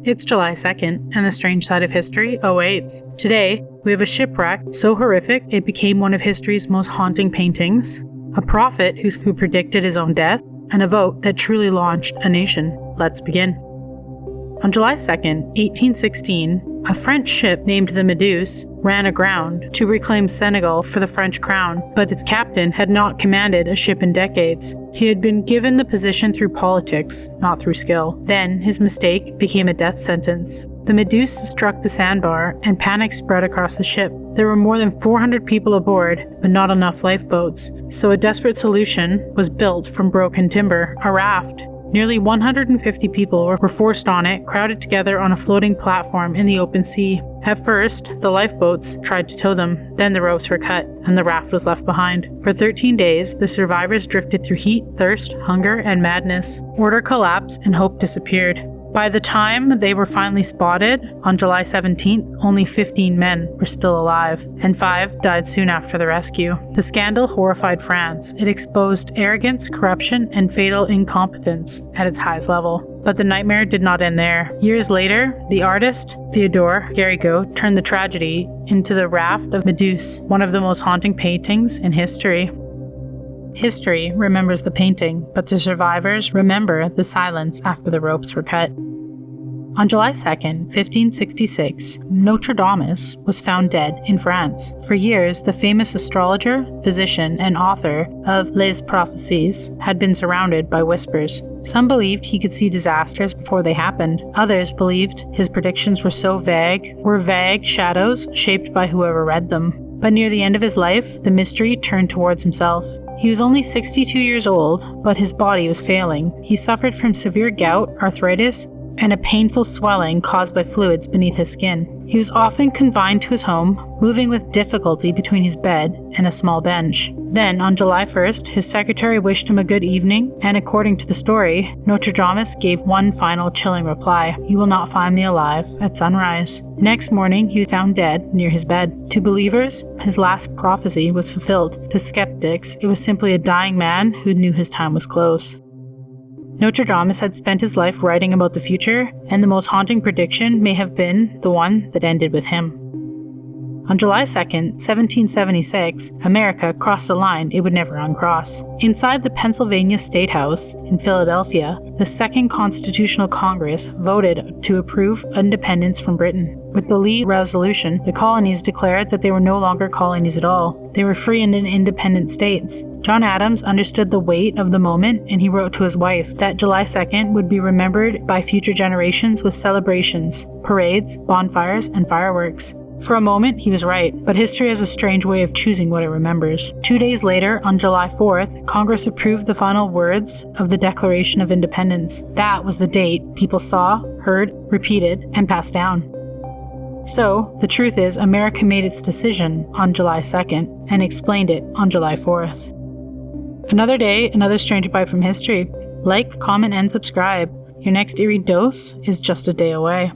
It's July 2nd, and the strange side of history awaits. Today, we have a shipwreck so horrific it became one of history's most haunting paintings, a prophet who predicted his own death, and a vote that truly launched a nation. Let's begin. On July 2nd, 1816, a French ship named the Medusa ran aground to reclaim Senegal for the French crown, but its captain had not commanded a ship in decades. He had been given the position through politics, not through skill. Then, his mistake became a death sentence. The Medusa struck the sandbar, and panic spread across the ship. There were more than 400 people aboard, but not enough lifeboats, so a desperate solution was built from broken timber, a raft. Nearly 150 people were forced on it, crowded together on a floating platform in the open sea. At first, the lifeboats tried to tow them, then the ropes were cut, and the raft was left behind. For 13 days, the survivors drifted through heat, thirst, hunger, and madness. Order collapsed and hope disappeared. By the time they were finally spotted, on July 17th, only 15 men were still alive, and 5 died soon after the rescue. The scandal horrified France. It exposed arrogance, corruption, and fatal incompetence at its highest level. But the nightmare did not end there. Years later, the artist, Theodore Géricault, turned the tragedy into the Raft of Medusa, one of the most haunting paintings in history. History remembers the painting, but the survivors remember the silence after the ropes were cut. On July 2nd, 1566, Nostradamus was found dead in France. For years, the famous astrologer, physician, and author of Les Prophéties had been surrounded by whispers. Some believed he could see disasters before they happened. Others believed his predictions were vague shadows shaped by whoever read them. But near the end of his life, the mystery turned towards himself. He was only 62 years old, but his body was failing. He suffered from severe gout, arthritis, and a painful swelling caused by fluids beneath his skin. He was often confined to his home, moving with difficulty between his bed and a small bench. Then, on July 1st, his secretary wished him a good evening, and according to the story, Nostradamus gave one final chilling reply: "You will not find me alive at sunrise." Next morning, he was found dead near his bed. To believers, his last prophecy was fulfilled. To skeptics, it was simply a dying man who knew his time was close. Nostradamus had spent his life writing about the future, and the most haunting prediction may have been the one that ended with him. On July 2nd, 1776, America crossed a line it would never uncross. Inside the Pennsylvania State House in Philadelphia, the Second Constitutional Congress voted to approve independence from Britain. With the Lee Resolution, the colonies declared that they were no longer colonies at all. They were free and independent states. John Adams understood the weight of the moment, and he wrote to his wife that July 2nd would be remembered by future generations with celebrations, parades, bonfires, and fireworks. For a moment, he was right, but history has a strange way of choosing what it remembers. 2 days later, on July 4th, Congress approved the final words of the Declaration of Independence. That was the date people saw, heard, repeated, and passed down. So, the truth is, America made its decision on July 2nd and explained it on July 4th. Another day, another strange bite from history. Like, comment, and subscribe. Your next eerie dose is just a day away.